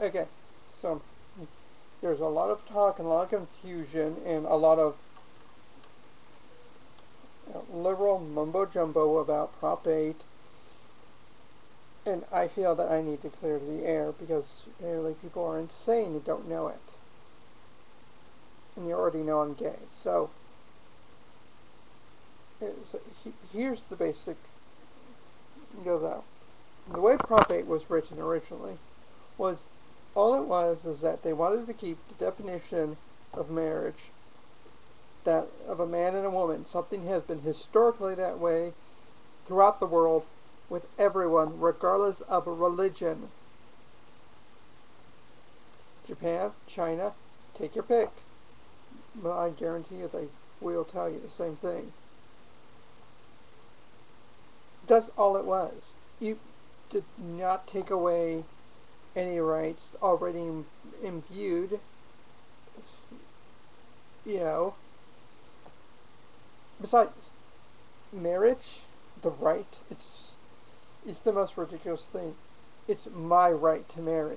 Okay, so there's a lot of talk and a lot of confusion and a lot of liberal mumbo-jumbo about Prop 8, and I feel that I need to clear the air because apparently people are insane and don't know it. And you already know I'm gay, so here's the basic goes out. The way Prop 8 was written originally was, all it was is that they wanted to keep the definition of marriage, that of a man and a woman. Something has been historically that way throughout the world with everyone, regardless of a religion. Japan, China, take your pick. But I guarantee you they will tell you the same thing. That's all it was. You did not take away any rights already imbued. You know. Besides, marriage, the right, it's the most ridiculous thing. It's my right to marry.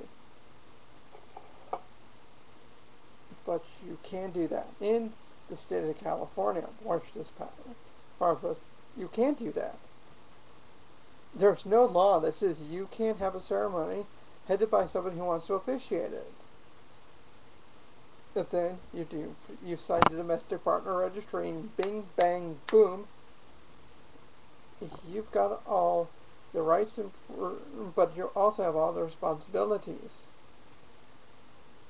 But you can do that. In the state of California, watch this part. You can't do that. There's no law that says you can't have a ceremony headed by somebody who wants to officiate it. But then you sign the domestic partner registry and bing, bang, boom. You've got all the rights, but you also have all the responsibilities,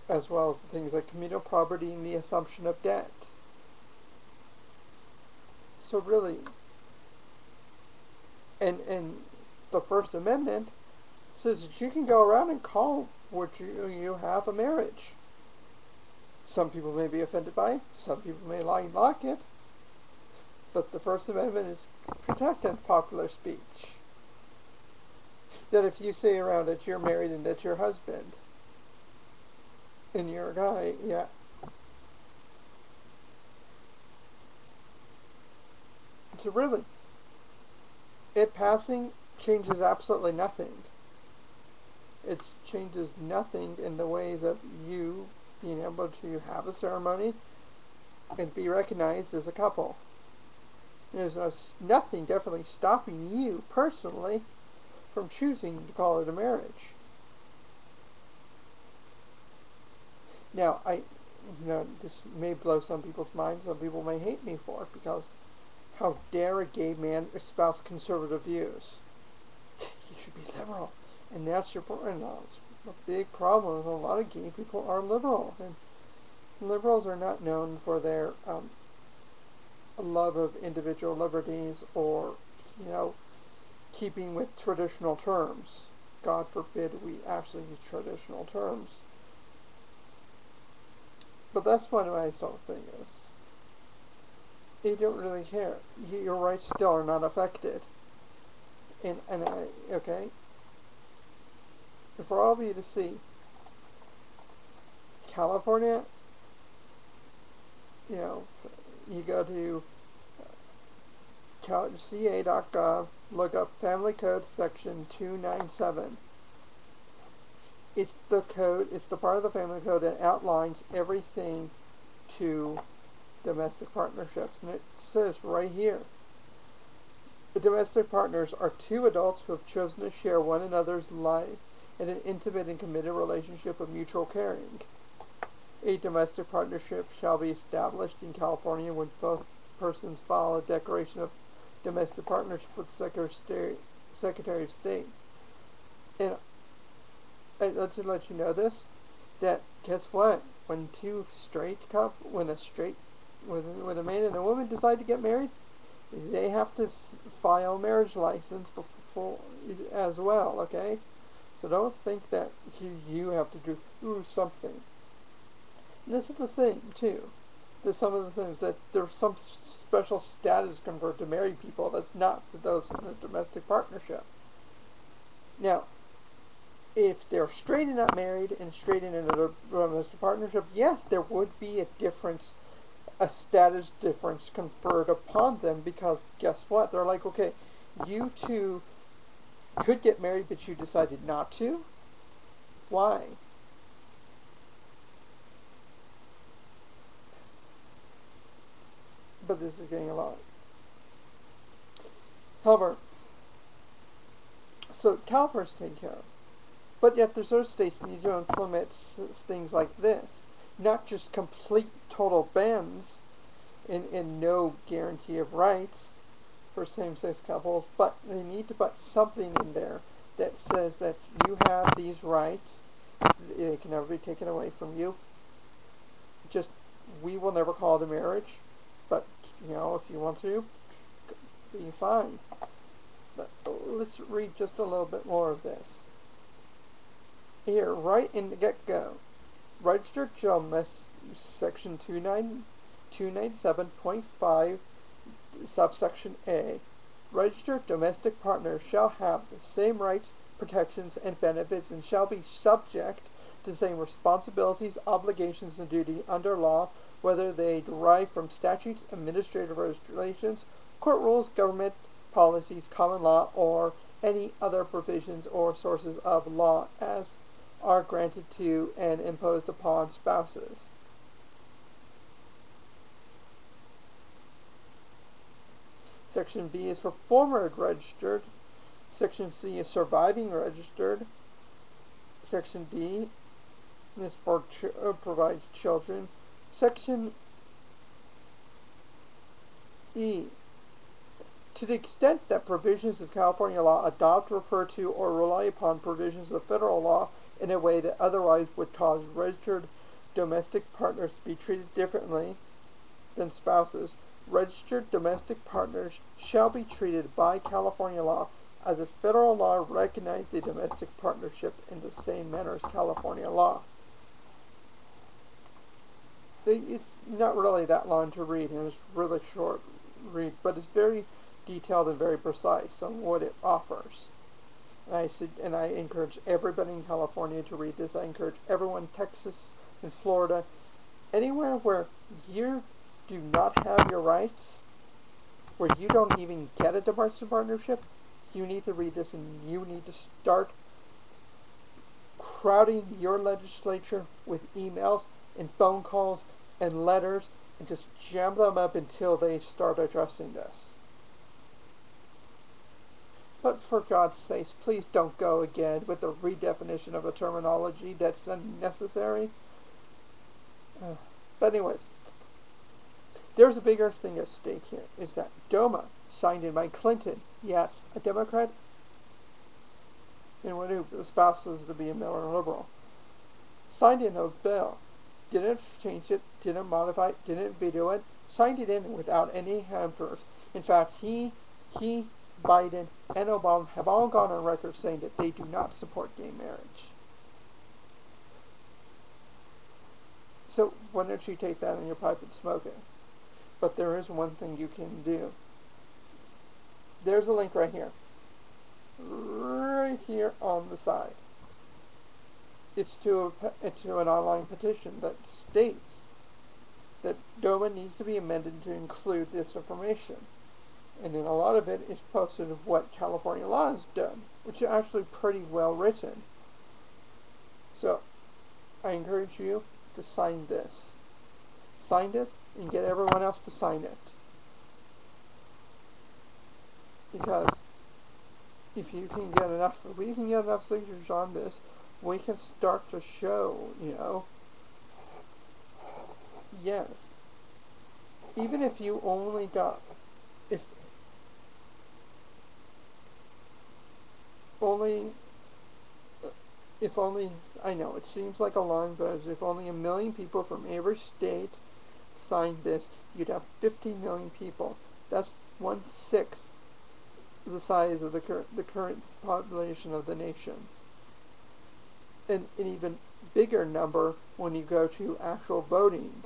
as well as the things like communal property and the assumption of debt. So really, and the First Amendment says that you can go around and call what you have a marriage. Some people may be offended by it, some people may like it, but the First Amendment is protecting popular speech. That if you say around that you're married and that you're husband, and you're a guy, yeah. So really, it passing changes absolutely nothing. It changes nothing in the ways of you being able to have a ceremony and be recognized as a couple. There's nothing definitely stopping you personally from choosing to call it a marriage. Now, this may blow some people's minds. Some people may hate me for it because how dare a gay man espouse conservative views? You should be liberal, and that's your point. A big problem is a lot of gay people are liberal, and liberals are not known for their love of individual liberties or, keeping with traditional terms. God forbid we actually use traditional terms. But that's what my sort of thing is. You don't really care. Your rights still are not affected. Okay? For all of you to see, California, you go to ca.gov, look up Family Code Section 297. It's the code, it's the part of the Family Code that outlines everything to domestic partnerships. And it says right here, the domestic partners are two adults who have chosen to share one another's life in an intimate and committed relationship of mutual caring. A domestic partnership shall be established in California when both persons file a declaration of domestic partnership with the Secretary of State. And I'd like to let you know this, that guess what? When when a man and a woman decide to get married, they have to file a marriage license before as well, okay? So don't think that you have to do something. And this is the thing, too. There's some of the things that there's some special status conferred to married people that's not to those in a domestic partnership. Now, if they're straight and not married and straight and in a domestic partnership, yes, there would be a status difference conferred upon them, because guess what? They're like, okay, you two could get married, but you decided not to. Why? but this is getting a lot. However, so California's taken care of. But yet there's other states that need to implement things like this. Not just complete total bans and no guarantee of rights for same-sex couples, but they need to put something in there that says that you have these rights. They can never be taken away from you. Just, we will never call it a marriage, but, you know, if you want to, be fine. But let's read just a little bit more of this. Here, right in the get-go, Registered Gentleman, Section 297.5, subsection A. Registered domestic partners shall have the same rights, protections, and benefits, and shall be subject to the same responsibilities, obligations, and duty under law, whether they derive from statutes, administrative regulations, court rules, government policies, common law, or any other provisions or sources of law as are granted to and imposed upon spouses. Section B is for former registered. Section C is surviving registered. Section D is for provides children. Section E. To the extent that provisions of California law adopt, refer to, or rely upon provisions of federal law in a way that otherwise would cause registered domestic partners to be treated differently than spouses, registered domestic partners shall be treated by California law as if federal law recognized a domestic partnership in the same manner as California law. It's not really that long to read, and it's really short read, but it's very detailed and very precise on what it offers. And I encourage everybody in California to read this. I encourage everyone in Texas and Florida, anywhere where you do not have your rights, where you don't even get a domestic partnership, you need to read this, and you need to start crowding your legislature with emails and phone calls and letters, and just jam them up until they start addressing this. But for God's sakes, please don't go again with the redefinition of a terminology that's unnecessary. But anyways, there's a bigger thing at stake here, is that DoMA, signed in by Clinton, yes, a Democrat, and one who espouses to be a Miller liberal, signed in a bill, didn't change it, didn't modify it, didn't veto it, signed it in without any hampers. In fact, he, Biden, and Obama have all gone on record saying that they do not support gay marriage. So why don't you take that in your pipe and smoke it? But there is one thing you can do. There's a link right here. Right here on the side. It's to an online petition that states that DoMA needs to be amended to include this information. And then a lot of it is posted of what California law has done, which is actually pretty well written. So, I encourage you to sign this. Sign this and get everyone else to sign it. Because if you can get enough, if we can get enough signatures on this, we can start to show, yes. Even if you only got, if only, I know, it seems like a long buzz, if only 1 million people from every state signed this, you'd have 50 million people. That's 1/6 the size of the current population of the nation. And an even bigger number when you go to actual voting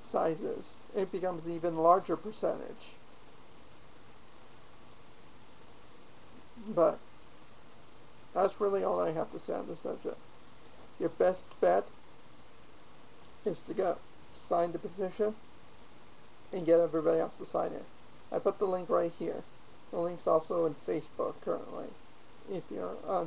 sizes. It becomes an even larger percentage. But that's really all I have to say on the subject. Your best bet is to go sign the petition and get everybody else to sign it. I put the link right here. The link's also in Facebook currently, if you're on